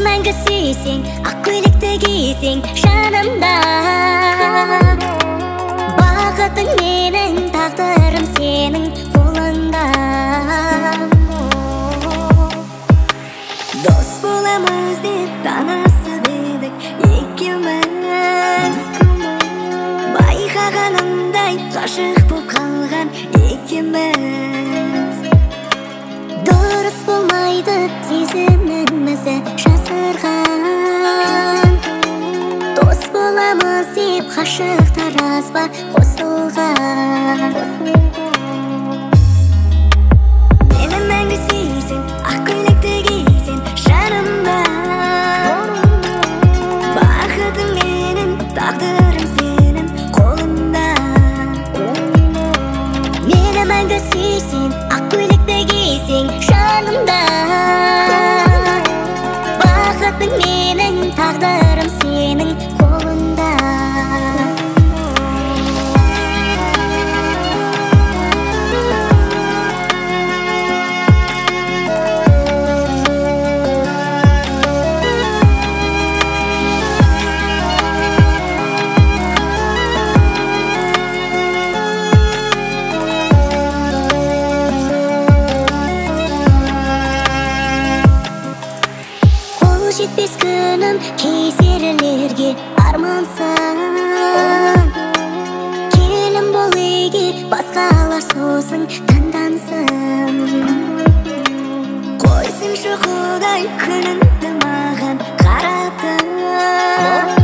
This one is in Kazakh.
мәңгі сүйсең, ақ көйлекті кисең жанымда. Бақытың менің, тағдырым сенің қолыңда. Дос боламыз деп танысып едік екеуміз, байқағанымдай ғашық болып қалған екеуміз. Дұрыс болмайды сезімімізді жасырған, дос боламыз деп ғашықтар аз ба қосылған. Мені мәңгі сүйсең, ақ көйлекті кисең жанымда. Бақытың менің, тағдырым сенің қолыңда. Мені мәңгі сүйсең, ақ көйлекті кисең жанымда. Бақытың менің, тағдырым сенің қолыңда. Жетпес күнім кезерлерге армансың, келін бол үйге, басқалар сосын таңдансын. Қойсыншы Құдай күніңді маған қаратып.